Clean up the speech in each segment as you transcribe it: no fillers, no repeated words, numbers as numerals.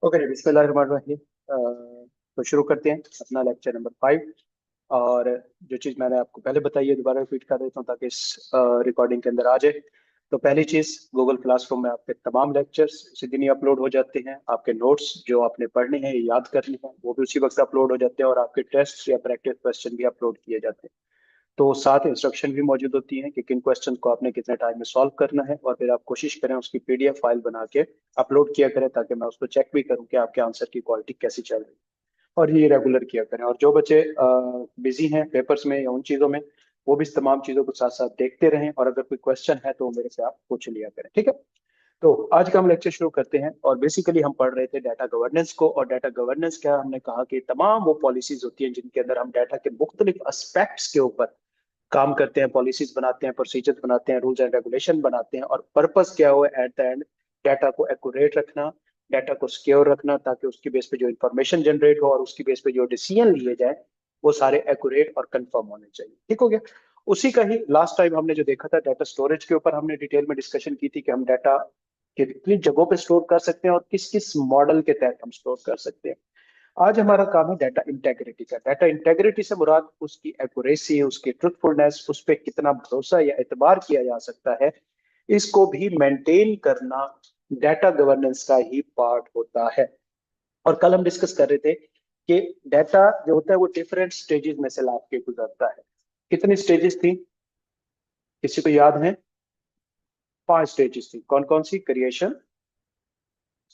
Okay जी, बिस्मिल्लाहिर्रहमानिर्रहीम। तो शुरू करते हैं अपना लेक्चर नंबर 5। और जो चीज़ मैंने आपको पहले बताई है दोबारा रिपीट कर देता हूँ ताकि इस रिकॉर्डिंग के अंदर आ जाए। तो पहली चीज़, गूगल क्लासरूम में आपके तमाम लेक्चर्स उसी दिन ही अपलोड हो जाते हैं। आपके नोट्स जो आपने पढ़ने हैं, याद करने हैं, वो भी उसी वक्त अपलोड हो जाते हैं। और आपके टेस्ट या प्रैक्टिस क्वेश्चन भी अपलोड किए जाते हैं। तो साथ इंस्ट्रक्शन भी मौजूद होती हैं कि किन क्वेश्चन को आपने कितने टाइम में सॉल्व करना है। और फिर आप कोशिश करें उसकी पीडीएफ फाइल बना के अपलोड किया करें ताकि मैं उसको चेक भी करूं कि आपके आंसर की क्वालिटी कैसी चल रही है। और ये रेगुलर किया करें। और जो बच्चे बिजी हैं पेपर्स में या उन चीज़ों में, वो भी इस तमाम चीज़ों को साथ साथ देखते रहें। और अगर कोई क्वेश्चन है तो वो मेरे से आप पूछ लिया करें, ठीक है। तो आज का हम लेक्चर शुरू करते हैं। और बेसिकली हम पढ़ रहे थे डाटा गवर्नेंस को। और डाटा गवर्नेंस क्या, हमने कहा कि तमाम वो पॉलिसीज होती हैं जिनके अंदर हम डाटा के मुख्तलिफ एस्पेक्ट्स के ऊपर काम करते हैं, पॉलिसीज बनाते हैं, प्रोसीजर्स बनाते हैं, रूल्स एंड रेगुलेशन बनाते हैं। और पर्पस क्या हुआ एट द एंड, डाटा को एक्यूरेट रखना, डाटा को सिक्योर रखना, ताकि उसकी बेस पे जो इन्फॉर्मेशन जनरेट हो और उसकी बेस पे जो डिसीजन लिए जाए वो सारे एक्यूरेट और कंफर्म होने चाहिए। ठीक हो गया। उसी का ही लास्ट टाइम हमने जो देखा था, डाटा स्टोरेज के ऊपर हमने डिटेल में डिस्कशन की थी कि हम डाटा कितनी जगहों पे स्टोर कर सकते हैं और किस किस मॉडल के तहत हम स्टोर कर सकते हैं। आज हमारा काम है डाटा इंटेग्रिटी का। डाटा इंटेग्रिटी से मुराद उसकी एक्यूरेसी, उसकी ट्रुथफुलनेस, उस पर कितना भरोसा या एतबार किया जा सकता है, इसको भी मेंटेन करना डाटा गवर्नेंस का ही पार्ट होता है। और कल हम डिस्कस कर रहे थे कि डाटा जो होता है वो डिफरेंट स्टेजेस में से लाभ के गुजरता है। कितनी स्टेजेस थी, किसी को याद है? 5 स्टेजेस थी। कौन कौन सी? क्रिएशन,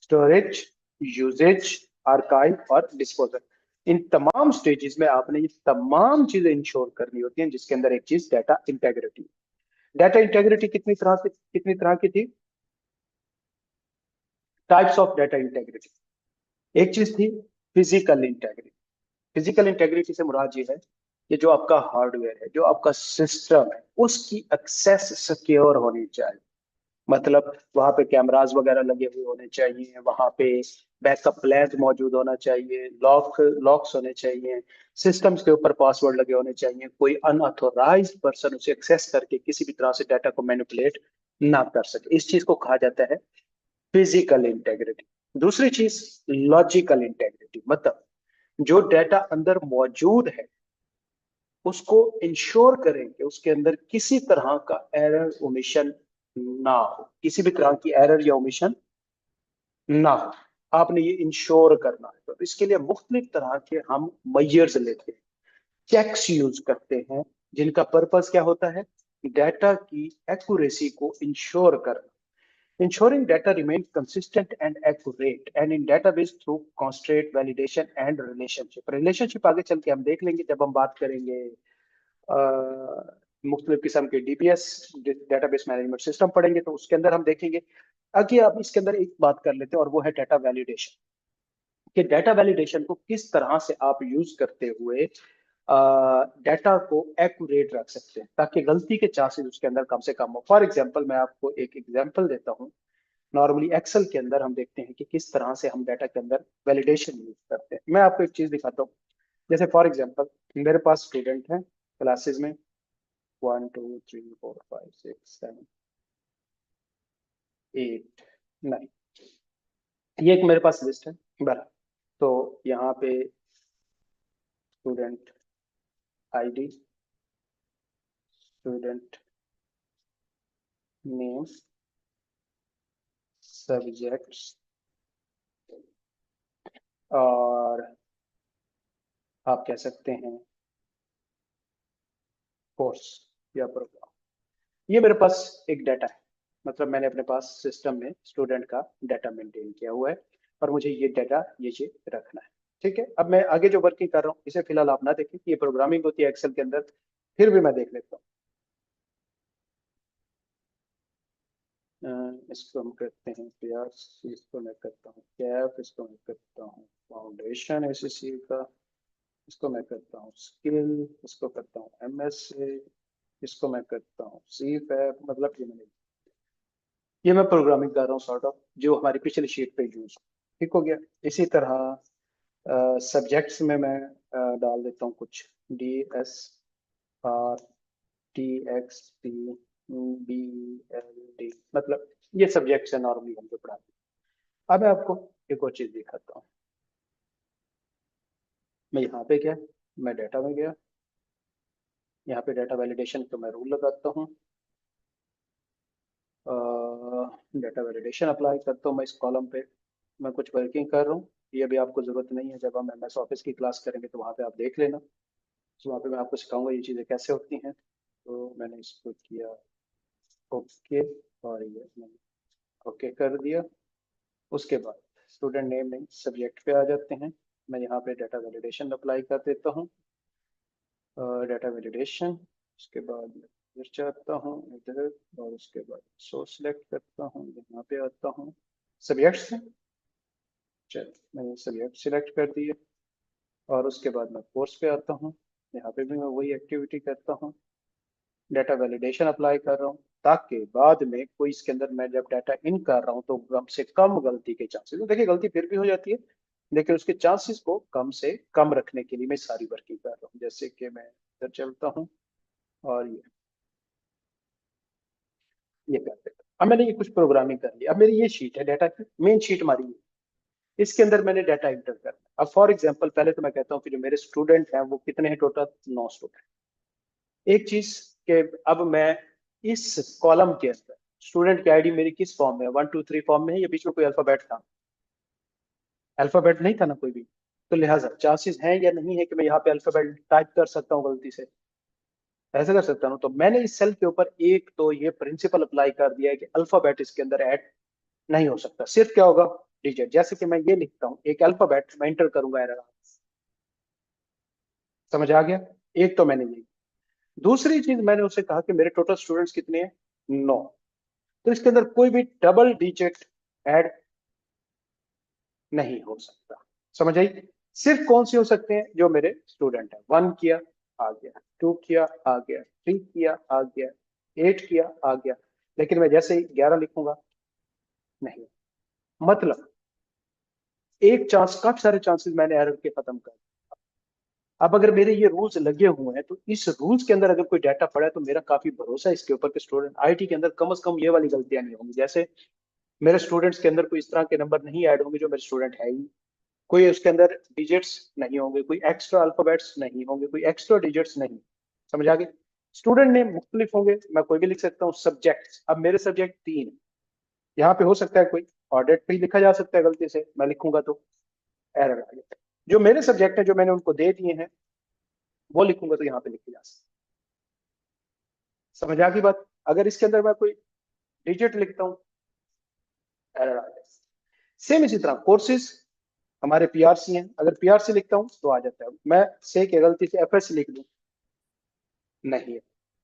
स्टोरेज, यूजेज, आर्काइव और डिस्पोजल। इन तमाम स्टेजेस में आपने ये तमाम चीजें इंश्योर करनी होती हैं, जिसके अंदर एक चीज डाटा इंटेग्रिटी। डाटा इंटेग्रिटी कितनी तरह की थी? Types of data integrity. एक चीज थी फिजिकल इंटेग्रिटी। फिजिकल इंटेग्रिटी से मुराद ये है कि जो आपका हार्डवेयर है, जो आपका सिस्टम है, उसकी एक्सेस सिक्योर होनी चाहिए। मतलब वहां पे कैमरास वगैरह लगे हुए होने चाहिए, वहां पे बैकअप प्लान मौजूद होना चाहिए, लॉक्स होने चाहिए, सिस्टम्स के ऊपर पासवर्ड लगे होने चाहिए, कोई अनऑथोराइज्ड पर्सन उसे एक्सेस करके किसी भी तरह से डाटा को मैनिपुलेट ना कर सके। इस चीज को कहा जाता है फिजिकल इंटेग्रिटी। दूसरी चीज लॉजिकल इंटेग्रिटी। मतलब जो डाटा अंदर मौजूद है उसको इंश्योर करें कि उसके अंदर किसी तरह का एरर ओमिशन ना हो, किसी भी तरह की एरर या ओमिशन ना हो। आपने ये इंश्योर करना है। तो इसके लिए मुख्तलिफ तरह के हम मेजर्स लेते हैं, चेक्स यूज करते हैं, जिनका पर्पस क्या होता है? डाटा की एक्यूरेसी को इंश्योर करना। Ensuring data remains consistent and accurate and in database through constraint validation and relationship। relationship आगे चल के हम देख लेंगे जब हम बात करेंगे मुख्तलिफ किस्म के डीबीएस, डेटाबेस मैनेजमेंट सिस्टम पढ़ेंगे तो उसके अंदर हम देखेंगे। आगे आप इसके अंदर एक बात कर लेते हैं और वो है डाटा वैलिडेशन। कि डाटा वैलिडेशन को किस तरह से आप यूज करते हुए डाटा को एक्यूरेट रख सकते हैं ताकि गलती के चांसेस उसके अंदर कम से कम हो। फॉर एग्जांपल, मैं आपको एक एग्जांपल देता हूँ। नॉर्मली एक्सेल के अंदर हम देखते हैं कि किस तरह से हम डाटा के अंदर वैलिडेशन यूज करते हैं। मैं आपको एक चीज दिखाता हूँ। जैसे फॉर एग्जांपल, मेरे पास स्टूडेंट हैं क्लासेस में 1 2 3 4 5 6 7 8 9। ये एक मेरे पास लिस्ट है बरा। तो यहाँ पे student ID, student name, subjects और आप कह सकते हैं कोर्स या प्रोग्राम। ये मेरे पास एक डाटा है। मतलब मैंने अपने पास सिस्टम में स्टूडेंट का डाटा मेंटेन किया हुआ है और मुझे ये डाटा ये रखना है। ठीक है। अब मैं आगे जो वर्किंग कर रहा हूँ इसे फिलहाल आप ना देखें, ये प्रोग्रामिंग होती है एक्सेल के अंदर, फिर भी मैं देख लेता हूँ। इसको हम करते हैं प्रयास, इसको मैं करता हूँ कैफ, इसको मैं करता हूँ फाउंडेशन एसएससी का, इसको मैं करता हूँ स्किल, इसको करता हूँ एमएसए, इसको मैं करता हूँ सी फैब। मतलब ये मैं प्रोग्रामिंग कर रहा हूँ सॉर्ट ऑफ, जो हमारी पिछली शीट पे यूज। ठीक हो गया। इसी तरह सब्जेक्ट्स में मैं डाल देता हूँ कुछ DSRTXT BLD। मतलब ये सब्जेक्ट्स है नॉर्मली हम जो पढ़ाते हैं। अब मैं आपको एक और चीज दिखाता हूँ। मैं यहाँ पे गया, मैं डाटा में गया, यहाँ पे डाटा वैलिडेशन का मैं रूल लगाता हूँ, डाटा वैलिडेशन अप्लाई करता हूँ मैं इस कॉलम पे। मैं कुछ वर्किंग कर रहा हूँ, ये भी आपको जरूरत नहीं है, जब हम एमएस ऑफिस की क्लास करेंगे तो वहाँ पे आप देख लेना। तो वहाँ पे मैं आपको सिखाऊंगा ये चीज़ें कैसे होती हैं। तो मैंने इसको किया ओके, और ये मैंने ओके कर दिया। उसके बाद स्टूडेंट नेम नहीं, सब्जेक्ट पे आ जाते हैं। मैं यहाँ पे डाटा वैलिडेशन अप्लाई कर देता हूँ, डाटा वैलिडेशन। उसके बाद इधर चाहता हूँ इधर, और उसके बाद सो सिलेक्ट करता हूँ, यहाँ पे आता हूँ सब्जेक्ट से। चलो मैंने सब्जेक्ट सिलेक्ट कर दिए, और उसके बाद मैं कोर्स पे आता हूँ, यहाँ पे भी मैं वही एक्टिविटी करता हूँ, डाटा वैलिडेशन अप्लाई कर रहा हूँ, ताकि बाद में कोई इसके अंदर मैं जब डाटा इन कर रहा हूँ तो कम से कम गलती के चांसेस, तो देखिए गलती फिर भी हो जाती है, लेकिन उसके चांसेस को कम से कम रखने के लिए मैं सारी वर्किंग कर रहा हूँ। जैसे कि मैं इधर चलता हूँ, और ये कर देता हूँ। अब मैंने ये कुछ प्रोग्रामिंग कर ली, अब मेरी ये शीट है, डाटा की मेन शीट हमारी है, इसके अंदर मैंने डाटा इंटर करना है। अब फॉर एग्जांपल पहले तो मैं कहता हूँ कि जो मेरे स्टूडेंट हैं वो कितने हैं, टोटल 9 स्टूडेंट। एक चीज के अब मैं इस कॉलम के अंदर स्टूडेंट की आईडी मेरी किस फॉर्म में है, 1 2 3 फॉर्म में है, या बीच में कोई अल्फाबेट था? अल्फाबेट नहीं था ना कोई भी। तो लिहाजा चांसेस हैं या नहीं है कि मैं यहाँ पे अल्फाबेट टाइप कर सकता हूँ गलती से? ऐसे कर सकता हूँ। तो मैंने इस सेल के ऊपर एक तो ये प्रिंसिपल अप्लाई कर दिया है कि अल्फाबेट इसके अंदर ऐड नहीं हो सकता, सिर्फ क्या होगा, डिजिट। जैसे कि मैं ये लिखता हूँ एक अल्फाबेट, मैं इंटर करूंगा एरर। समझ आ गया? एक तो मैंने ये, दूसरी चीज मैंने उसे कहा कि मेरे टोटल स्टूडेंट्स कितने हैं, 9। तो इसके अंदर कोई भी डबल डिजिट ऐड नहीं हो सकता। समझ आई? सिर्फ कौन से हो सकते हैं, जो मेरे स्टूडेंट है। 1 किया आ गया, 2 किया आ गया, 3 किया आ गया, 8 किया आ गया, लेकिन मैं जैसे ही 11 लिखूंगा नहीं। मतलब एक चांस, काफी सारे चांसेस मैंने एरर के खत्म कर। अब अगर मेरे ये रूल्स लगे हुए हैं तो इस रूल्स के अंदर अगर कोई डाटा पड़ा है तो मेरा काफी भरोसा है इसके ऊपर कि स्टूडेंट आईटी के अंदर कम से कम ये वाली गलतियां नहीं होंगी। जैसे मेरे स्टूडेंट्स के अंदर कोई इस तरह के नंबर नहीं ऐड होंगे जो मेरे स्टूडेंट है ही, कोई उसके अंदर डिजिट्स नहीं होंगे, कोई एक्स्ट्रा अल्फाबेट्स नहीं होंगे, कोई एक्स्ट्रा डिजिट्स नहीं। समझ आ गए? स्टूडेंट नेम मुख्तलिफ होंगे, मैं कोई भी लिख सकता हूँ। सब्जेक्ट, अब मेरे सब्जेक्ट 3, यहाँ पे हो सकता है कोई और डेट पे ही लिखा जा सकता है, गलती से मैं लिखूंगा तो एरर आ गया। जो मेरे सब्जेक्ट है जो मैंने उनको दे दिए हैं वो लिखूंगा तो यहाँ पे लिखे जा सकते। समझ आ गई बात? अगर इसके अंदर मैं कोई डिजिट लिखता हूँ एरर आ जाए। सेम इसी तरह कोर्सेज हमारे पीआरसी हैं, अगर पीआरसी लिखता हूँ तो आ जाता है। मैं से के गलती से एफएस लिख दूं, नहीं है।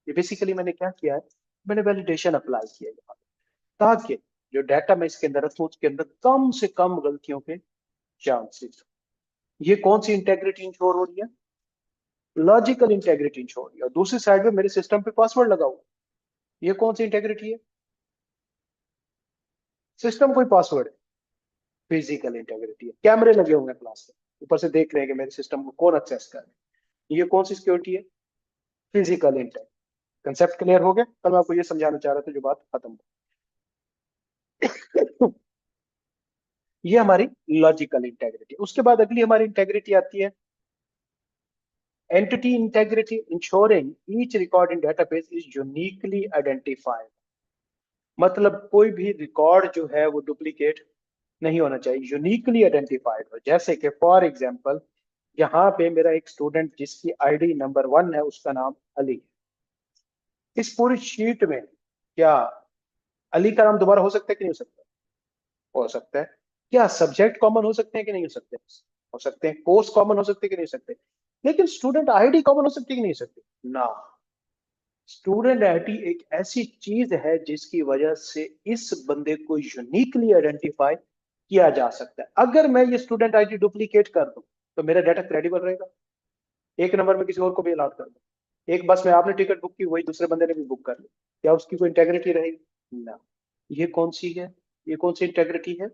ये बेसिकली मैंने क्या किया है, मैंने वैलिडेशन अप्लाई किया है ताकि जो डाटा मैं इसके अंदर रखूं उसके अंदर कम से कम गलतियों के चांसेस। ये कौन सी इंटेग्रिटी इंश्योर हो रही है? लॉजिकल इंटेग्रिटी इंश्योर हो रही है। और दूसरी साइड में मेरे सिस्टम पे पासवर्ड लगा हुआ, ये कौन सी इंटेग्रिटी है? सिस्टम कोई पासवर्ड है, फिजिकल इंटेग्रिटी है। कैमरे लगे हुए हैं क्लास में, ऊपर से देख रहे हैं कि मेरे सिस्टम को कौन एक्सेस कर रहे हैं, ये कौन सी सिक्योरिटी है? Physical integrity. कंसेप्ट क्लियर हो गया? कल मैं आपको ये समझाना चाह रहा था जो बात खत्म हो। ये हमारी लॉजिकल इंटेग्रिटी। उसके बाद अगली हमारी इंटेग्रिटी आती है entity integrity, ensuring each record in database is uniquely identified. मतलब कोई भी रिकॉर्ड जो है वो डुप्लीकेट नहीं होना चाहिए, यूनिकली आइडेंटिफाइड हो। जैसे कि फॉर एग्जांपल यहाँ पे मेरा एक स्टूडेंट जिसकी आईडी नंबर 1 है, उसका नाम अली है। इस पूरी शीट में क्या अली का नाम दोबारा हो सकता है कि नहीं हो सकता? हो सकता है। क्या सब्जेक्ट कॉमन हो सकते हैं कि नहीं हो सकते? हो सकते हैं। कोर्स कॉमन हो सकते हैं कि नहीं हो सकते? लेकिन स्टूडेंट आईडी कॉमन हो सकती है कि नहीं हो सकती? ना। स्टूडेंट आईडी एक ऐसी चीज है जिसकी वजह से इस बंदे को यूनिकली आइडेंटिफाई किया जा सकता है। अगर मैं ये स्टूडेंट आईडी डुप्लीकेट कर दूं तो मेरा डाटा क्रेडिबल रहेगा। एक नंबर में किसी और को भी अलॉट कर दूं, एक बस में आपने टिकट बुक की वही दूसरे बंदे ने भी बुक कर ली, क्या उसकी कोई इंटेग्रिटी रहेगी? ना। ये कौन सी है? ये कौन सी इंटेग्रिटी है?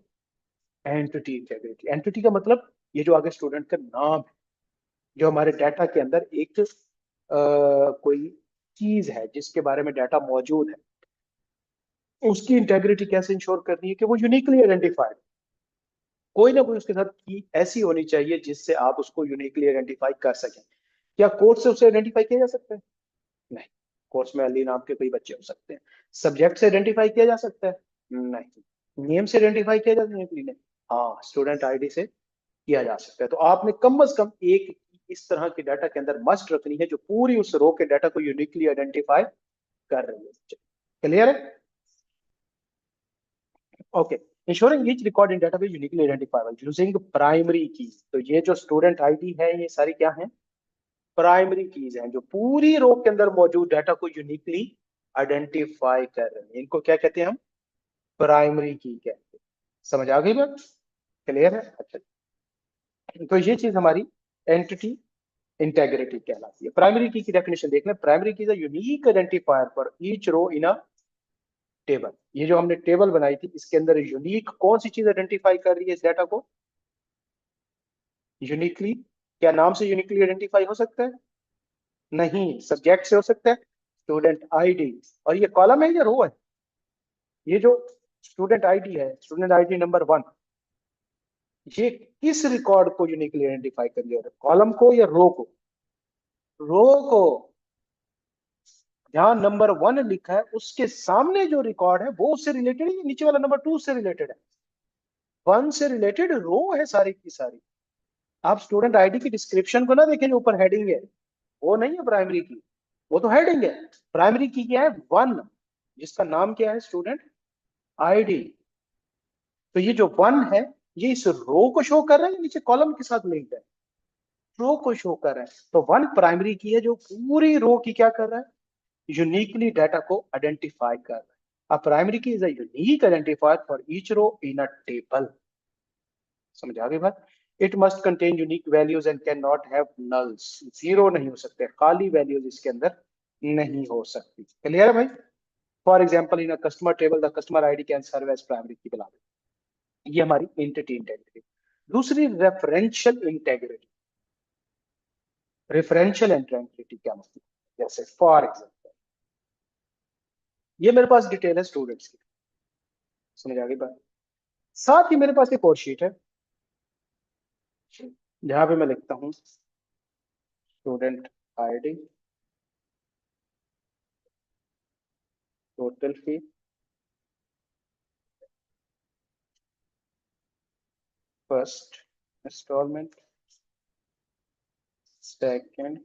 Entity integrity. एंटिटी का मतलब ये जो आगे स्टूडेंट का नाम है, जो हमारे डाटा के अंदर एक कोई चीज है जिसके बारे में डाटा मौजूद है, उसकी इंटेग्रिटी कैसे इंश्योर करनी है कि वो यूनिकली आइडेंटिफाइड। कोई ना कोई उसके साथ की ऐसी होनी चाहिए जिससे आप उसको यूनिकली आइडेंटिफाई कर सकें। क्या कोड से उसे आइडेंटिफाई किया जा सकता है? नहीं। कोर्स में अली नाम के कोई बच्चे हो सकते हैं। सब्जेक्ट से आइडेंटिफाई किया जा सकता है? नहीं। नेम से आइडेंटिफाई किया जा सकता है? नहीं। हाँ, स्टूडेंट आईडी से किया जा सकता है। तो आपने कम से कम एक इस तरह के डाटा के अंदर मस्ट रखनी है जो पूरी उस रो के डाटा को यूनिकली आइडेंटिफाई कर रही है। क्लियर है? Okay. Ensuring each record in database uniquely identifiable using primary की। तो ये जो स्टूडेंट आईडी है ये सारी क्या है? प्राइमरी कीज हैं जो पूरी रो के अंदर मौजूद डाटा को यूनिकली आइडेंटिफाई कर रहे हैं। इनको क्या कहते हैं हम? प्राइमरी की कहते हैं। समझ आ गई बात? क्लियर है? अच्छा। तो ये चीज हमारी एंटिटी इंटेग्रिटी कहलाती है। प्राइमरी की डेफिनेशन देख लें। Primary key is a unique identifier for each row in a table. ये जो हमने टेबल बनाई थी इसके अंदर यूनिक कौन सी चीज आइडेंटिफाई कर रही है इस डाटा को यूनिकली? क्या नाम से यूनिकली आइडेंटिफाई हो सकता है? नहीं। सब्जेक्ट से हो सकता है? Student ID. और ये कॉलम है या रो है? ये जो स्टूडेंट आईडी है, स्टूडेंट आईडी नंबर 1, ये किस रिकॉर्ड को यूनिकली आइडेंटिफाई कर लिया? कॉलम को या रो को? रो को। जहां नंबर 1 लिखा है उसके सामने जो रिकॉर्ड है वो उससे रिलेटेड है, नीचे वाला नंबर 2 से रिलेटेड है? 1 से रिलेटेड रो है सारी की सारी। आप स्टूडेंट आईडी की डिस्क्रिप्शन को ना देखें जो ऊपर हेडिंग है, वो नहीं है प्राइमरी की, वो तो हेडिंग है। प्राइमरी की क्या है? 1, जिसका नाम क्या है? Student ID. तो ये जो 1 है ये इस रो को शो कर रहा है, नीचे कॉलम के साथ लिंक है? रो को शो कर रहा है। तो 1 प्राइमरी की है जो पूरी रो की क्या कर रहा है? यूनिकली डाटा को आइडेंटिफाई कर रहा है। A primary key is a unique identifier for each row in a table. समझ आ गई बात? It must contain unique values and can not have nulls. Zero नहीं हो सकते, खाली वैल्यूज इसके अंदर नहीं हो सकती। क्लियर है भाई? For example in a customer table the customer ID can serve as primary की बना दे। ये हमारी एंटिटी इंटेग्रिटी। दूसरी रेफरेंशियल इंटेग्रिटी। रेफरेंशियल इंटेग्रिटी क्या मतलब? जैसे फॉर एग्जाम्पल ये मेरे पास डिटेल है स्टूडेंट्स की। समझ आ गई बात? साथ ही मेरे पास एक और शीट है जहां पे मैं लिखता हूँ student ID, total fee, first instalment, second,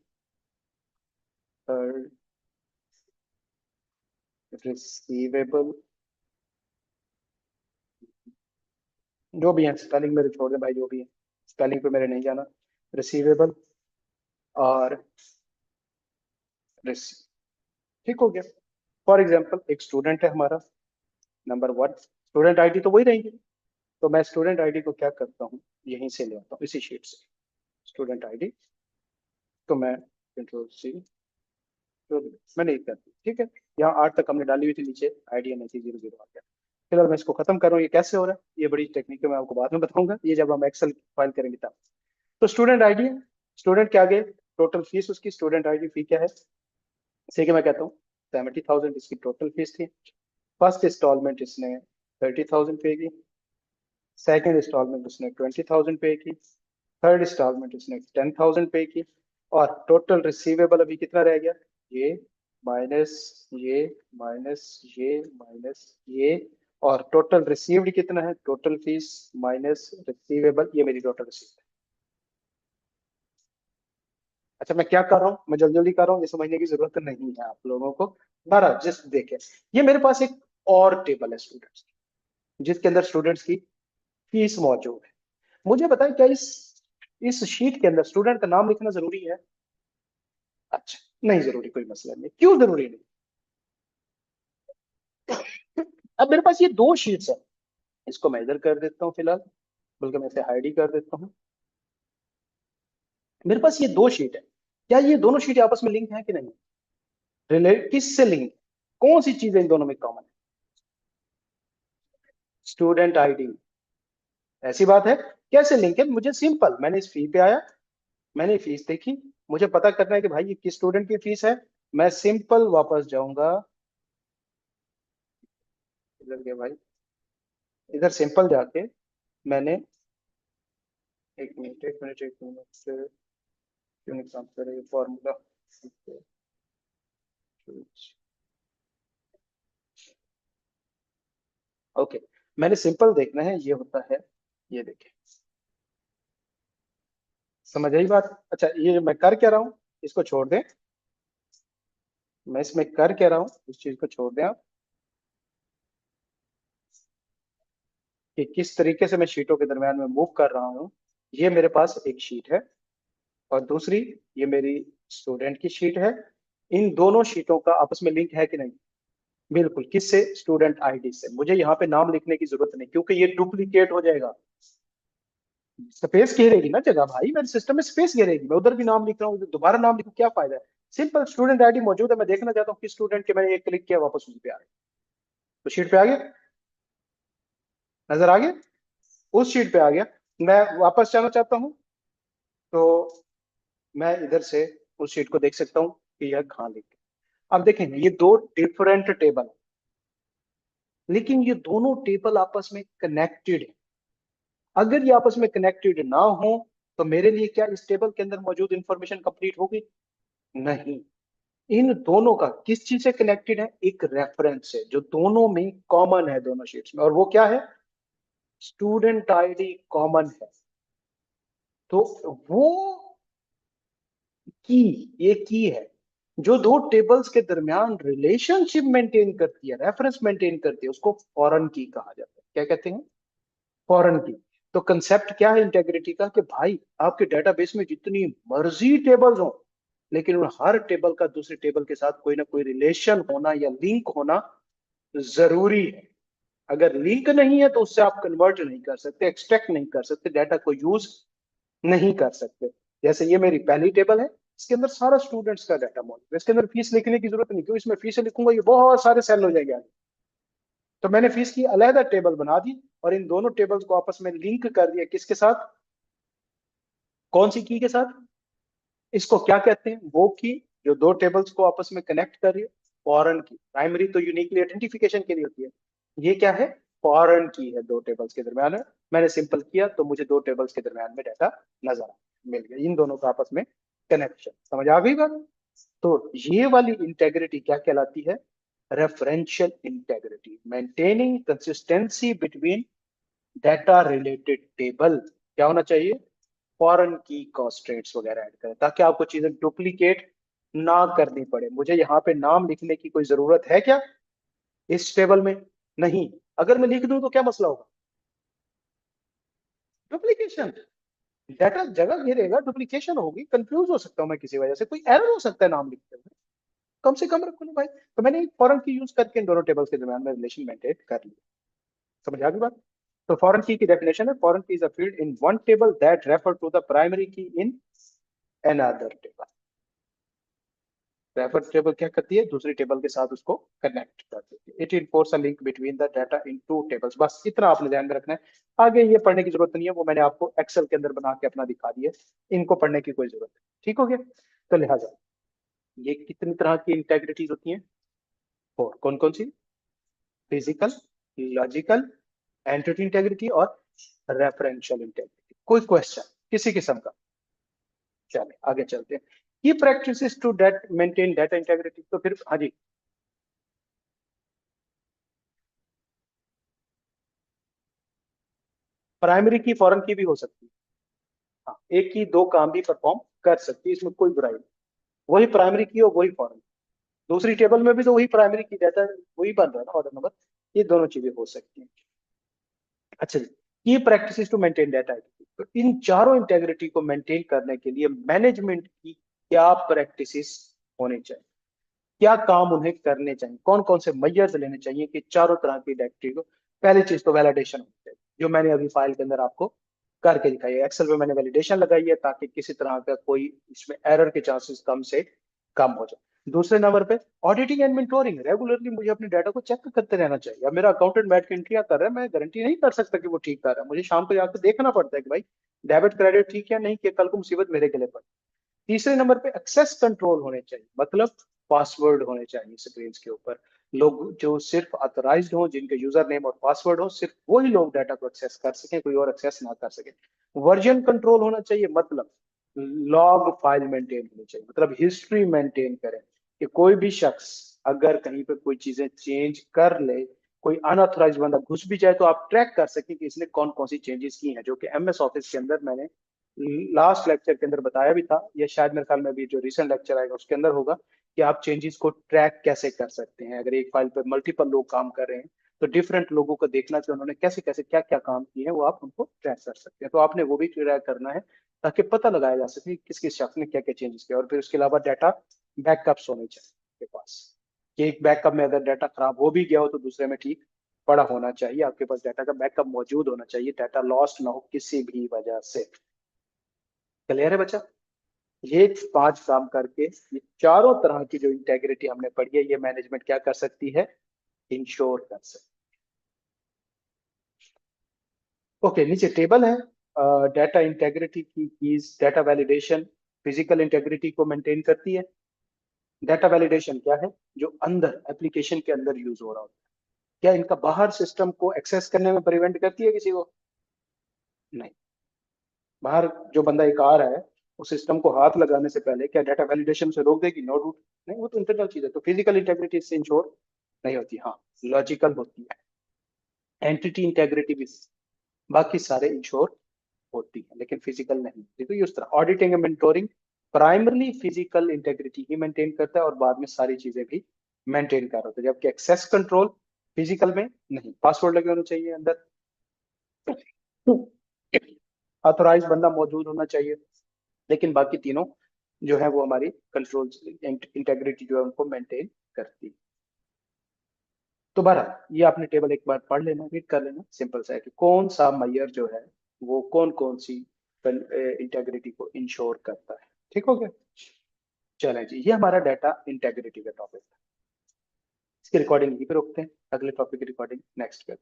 third, receivable, जो भी है स्पेलिंग मेरे छोड़ दे भाई, जो भी है स्पेलिंग पे मेरे नहीं जाना। रिसीवेबल और रिसीव। ठीक हो गया? फॉर एग्जाम्पल एक स्टूडेंट है हमारा नंबर 1, स्टूडेंट आईडी तो वही रहेंगे। तो मैं स्टूडेंट आईडी को क्या करता हूँ, यहीं से ले आता हूँ इसी शीट से स्टूडेंट आईडी। तो मैं कंट्रोल सी, तो मैंने एक कर दी। ठीक है? यहाँ 8 तक हमने डाली हुई थी, नीचे आईडी नहीं थी, 0 0 आ गया। फिलहाल मैं इसको खत्म कर रहा हूँ। ये कैसे हो रहा है ये बड़ी टेक्निक है, मैं आपको बाद में बताऊंगा, ये जब हम एक्सेल फाइल करेंगे तब। तो स्टूडेंट आईडी है, स्टूडेंट क्या गए, टोटल फीस उसकी, स्टूडेंट आईडी फी क्या है? जैसे कि मैं कहता हूँ 70,000 इसकी टोटल फीस थी। फर्स्ट इंस्टॉलमेंट इसने 30,000 पे की, सेकंड इंस्टॉलमेंट उसने 20,000 पे की, थर्ड इंस्टॉलमेंट उसने 10,000 पे की। और टोटल रिसीवेबल अभी कितना रह गया? ये माइनस ये माइनस ये माइनस ये। और टोटल रिसीव्ड कितना है? टोटल फीस माइनस रिसीवेबल, ये मेरी टोटल रिसीव। अच्छा मैं क्या कर रहा हूँ, मैं जल्दी जल्दी कर रहा हूँ, ये समझने की जरूरत नहीं है आप लोगों को। बारह जस्ट देखें, ये मेरे पास एक और टेबल है स्टूडेंट्स जिसके अंदर स्टूडेंट्स की फीस मौजूद है। मुझे बताएं क्या इस शीट के अंदर स्टूडेंट का नाम लिखना जरूरी है? अच्छा नहीं जरूरी, कोई मसला नहीं। क्यों जरूरी नहीं? अब मेरे पास ये दो शीट्स है, इसको मैं इधर कर देता हूँ फिलहाल, बल्कि मैं इसे हाइड ही कर देता हूँ। मेरे पास ये दो शीट है, क्या ये दोनों शीट आपस में लिंक है कि नहीं? रिलेट किससे लिंक? कौन सी चीजें इन दोनों में कॉमन है? Student ID. ऐसी बात है? कैसे लिंक है? मुझे सिंपल, मैंने इस फी पे आया, मैंने फीस देखी, मुझे पता करना है कि भाई ये किस स्टूडेंट की फीस है। मैं सिंपल वापस जाऊंगा, इधर के भाई, इधर सिंपल जाके मैंने एक मिनट क्यों नहीं काम कर रही फॉर्मूला। ओके, मैंने सिंपल देखना है, ये होता है, ये देखें, समझ आई बात। अच्छा, ये मैं कर क्या रहा हूँ, इसको छोड़ दें, मैं इसमें कर क्या रहा हूँ, इस चीज को छोड़ दें आप, कि किस तरीके से मैं शीटों के दरम्यान में मूव कर रहा हूँ। ये मेरे पास एक शीट है और दूसरी ये मेरी स्टूडेंट की शीट है। इन दोनों शीटों का आपस में लिंक है कि नहीं? बिल्कुल, किससे? स्टूडेंट आईडी से। मुझे यहाँ पे नाम लिखने की जरूरत नहीं, क्योंकि ये डुप्लीकेट हो जाएगा। स्पेस घेरेगी ना जगह भाई, मेरे सिस्टम में स्पेस घेरेगी, मैं उधर भी नाम लिख रहा हूँ, दोबारा नाम लिखूं, क्या फायदा है? सिंपल स्टूडेंट आईडी मौजूद है, मैं देखना चाहता हूँ किस स्टूडेंट के, मैंने एक क्लिक किया वापस उसी पे आ गया। तो शीट पे आ गया, नजर आ गया, उस शीट पे आ गया। मैं वापस जाना चाहता हूँ तो मैं इधर से उस शीट को देख सकता हूँ कि यह कहाँ लिख गया। अब देखेंगे, ये दो डिफरेंट टेबल, लेकिन ये दोनों टेबल आपस में कनेक्टेड है। अगर ये आपस में कनेक्टेड ना हो तो मेरे लिए क्या इस टेबल के अंदर मौजूद इंफॉर्मेशन कंप्लीट होगी? नहीं। इन दोनों का किस चीज से कनेक्टेड है? एक रेफरेंस है जो दोनों में कॉमन है, दोनों शीट्स में, और वो क्या है? स्टूडेंट आईडी कॉमन है। तो वो की, ये की है जो दो टेबल्स के दरमियान रिलेशनशिप मेंटेन करती है, रेफरेंस मेंटेन करती है, उसको फॉरेन की कहा जाता है। क्या कहते हैं? फॉरेन की। तो कंसेप्ट क्या है इंटेग्रिटी का, कि भाई आपके डेटाबेस में जितनी मर्जी टेबल्स हो, लेकिन उन हर टेबल का दूसरे टेबल के साथ कोई ना कोई रिलेशन होना या लिंक होना जरूरी है। अगर लिंक नहीं है तो उससे आप कन्वर्ट नहीं कर सकते, एक्सट्रैक्ट नहीं कर सकते, डाटा को यूज नहीं कर सकते। जैसे ये मेरी पहली टेबल है, इसके अंदर सारा स्टूडेंट्स का डाटा मौजूद है, इसके अंदर फीस लिखने की जरूरत नहीं, क्यों? इसमें फीस लिखूंगा ये बहुत सारे सेल हो जाएंगे आगे। तो मैंने फीस की अलहदा टेबल बना दी और इन दोनों टेबल्स को आपस में लिंक कर दिया, किसके साथ? कौन सी की के साथ? इसको क्या कहते हैं? वो की जो दो टेबल्स को आपस में कनेक्ट कर रही है, फॉरेन की। प्राइमरी तो यूनिकली आइडेंटिफिकेशन के लिए होती है, ये क्या है? फॉरेन की है, दो टेबल्स के दरमियान है। मैंने सिंपल किया तो मुझे दो टेबल्स के दरमियान में डाटा नजर आ मिल गया, इन दोनों का आपस में कनेक्शन। समझ आ गई बात? तो ये वाली इंटेग्रिटी क्या कहलाती है? Referential integrity, maintaining consistency between data related table. क्या होना चाहिए? फॉरेन की कॉन्स्ट्रेंट्स वगैरह ऐड करें, ताकि आपको चीजें डुप्लीकेट ना करनी पड़े। मुझे यहाँ पे नाम लिखने की कोई जरूरत है क्या इस टेबल में? नहीं। अगर मैं लिख दूं तो क्या मसला होगा? डुप्लीकेशन। डाटा जगह घेरेगा, डुप्लीकेशन होगी, कंफ्यूज हो सकता हूं मैं, किसी वजह से कोई एरर हो सकता है नाम लिखते हुए। कम से कम रखो ना भाई। तो मैंने फॉरेन की यूज करके इन दोनों टेबल्स के दरमियान में रिलेशन मेंटेन कर लिया। समझ आ गई बात? तो फॉरेन की डेफिनेशन है, foreign key is a field in one table that refer to the primary key in another table. Refer table क्या करती है? दूसरी टेबल के साथ उसको कनेक्ट कर देती है। It enforce a link between the data in two tables. बस इतना आपने ध्यान में रखना है, आगे ये पढ़ने की जरूरत नहीं है, वो मैंने आपको एक्सेल के अंदर बना के अपना दिखा दिया, इनको पढ़ने की कोई जरूरत नहीं। ठीक हो गया? तो लिहाजा ये कितनी तरह की इंटेग्रिटीज होती हैं? फोर। कौन कौन सी? फिजिकल, लॉजिकल, एंटिटी इंटेग्रिटी और रेफरेंशियल इंटेग्रिटी। कोई क्वेश्चन किसी किस्म का? चले आगे चलते हैं। ये practice to date maintain data integrity, तो फिर हाँ जी। प्राइमरी की फॉरेन की भी हो सकती है। हाँ, एक की दो काम भी परफॉर्म कर सकती है, इसमें कोई बुराई नहीं। वही प्राइमरी की और वही फॉरेन। दूसरी टेबल में भी तो वही प्राइमरी की डाटा वही बन रहा है ना, ऑर्डर नंबर। ये दोनों चीजें हो सकती हैं। अच्छा जी, ये प्रैक्टिस टू मेंटेन डाटा। तो इन चारों इंटेग्रिटी को मेंटेन करने के लिए मैनेजमेंट की क्या प्रैक्टिसेस होनी चाहिए, क्या काम उन्हें करने चाहिए, कौन कौन से मेजर्स लेने चाहिए कि चारों तरह की डायरेक्टरी को? पहली चीज तो वैलिडेशन होनी चाहिए, जो मैंने अभी फाइल के अंदर आपको करके दिखाई है। एक्सेल में मैंने वैलिडेशन लगाई है ताकि किसी तरह का कोई इसमें एरर के चांसेस कम से कम हो जाए। दूसरे नंबर पे ऑडिटिंग एंड मेंटोरिंग, रेगुलरली मुझे अपने डाटा को चेक करते रहना चाहिए। अब मेरा अकाउंटेंट बैठ के एंट्रियां कर रहा है, मैं गारंटी नहीं कर सकता कि वो ठीक कर रहा है, मुझे शाम को जाकर देखना पड़ता है कि भाई डेबिट क्रेडिट ठीक है नहीं, कि कल को मुसीबत मेरे गले पड़े। तीसरे नंबर पे एक्सेस कंट्रोल होने चाहिए, मतलब पासवर्ड होने चाहिए स्क्रीन के ऊपर। लोग जो सिर्फ ऑथराइज्ड हो, जिनके यूजर नेम और पासवर्ड हो, सिर्फ वही लोग डाटा को एक्सेस कर सकें, कोई और एक्सेस ना कर सके। वर्जन कंट्रोल होना चाहिए, मतलब लॉग फाइल मेंटेन होनी चाहिए, मतलब हिस्ट्री मेंटेन करें कि कोई भी शख्स अगर कहीं पे कोई चीजें चेंज कर ले, कोई अनऑथराइज बंदा घुस भी जाए, तो आप ट्रैक कर सकें कि इसने कौन कौन सी चेंजेस की हैं, जो कि एमएस ऑफिस के अंदर मैंने लास्ट लेक्चर के अंदर बताया भी था। ये शायद मेरे ख्याल में भी जो रिसेंट लेक्चर आएगा उसके अंदर होगा कि आप चेंजेस को ट्रैक कैसे कर सकते हैं। अगर एक फाइल पर मल्टीपल लोग काम कर रहे हैं, तो डिफरेंट लोगों को देखना कि उन्होंने कैसे कैसे क्या क्या काम किए हैं, वो आप उनको ट्रैक कर सकते हैं। तो आपने वो भी ट्रैक करना है ताकि पता लगाया जा सके कि किस किस शख्स ने क्या क्या चेंजेस किया। और फिर उसके अलावा डाटा बैकअप्स होने चाहिए आपके पास, कि एक बैकअप में अगर डाटा खराब हो भी गया हो तो दूसरे में ठीक पड़ा होना चाहिए। आपके पास डाटा का बैकअप मौजूद होना चाहिए, डाटा लॉस्ट ना हो किसी भी वजह से। क्लियर है बच्चा? ये 5 काम करके ये चारों तरह की जो इंटेग्रिटी हमने पढ़ी है, ये मैनेजमेंट क्या कर सकती है, इंश्योर कर सकती है। ओके, नीचे टेबल है डाटा इंटेग्रिटी की keys. Data validation physical integrity को मेंटेन करती है। डाटा वैलिडेशन क्या है, जो अंदर एप्लीकेशन के अंदर यूज हो रहा होता है। क्या इनका बाहर सिस्टम को एक्सेस करने में प्रिवेंट करती है किसी को? नहीं। बाहर जो बंदा एक आ रहा है, उस सिस्टम को हाथ लगाने से पहले क्या डाटा वैलिडेशन से रोक देगी? No route. नहीं, वो तो इंटरनल चीज है। तो फिजिकल इंटेग्रिटी इससे इंश्योर नहीं होती, हाँ लॉजिकल होती है। एंटिटी इंटेग्रिटी भी बाकी सारे इंश्योर होती है, लेकिन फिजिकल नहीं। देखो ये उस तरह auditing and mentoring primarily physical integrity he maintain करता है और बाद में सारी चीजें भी मेंटेन कर रहा है। जबकि एक्सेस कंट्रोल फिजिकल में नहीं, पासवर्ड लगे होने चाहिए अंदर, ऑथोराइज बंदा मौजूद होना चाहिए, लेकिन बाकी तीनों जो है वो हमारी कंट्रोल इंटेग्रिटी जो है उनको मेंटेन करती है। तो बहरहाल ये आपने टेबल एक बार पढ़ लेना, रीड कर लेना। सिंपल सा है कि कौन सा मेजर जो है वो कौन कौन सी इंटेग्रिटी को इंश्योर करता है। ठीक हो गया? चलें जी, ये हमारा डाटा इंटेग्रिटी का टॉपिक था। इसकी रिकॉर्डिंग यहीं पे रोकते हैं, अगले टॉपिक की रिकॉर्डिंग नेक्स्ट पे।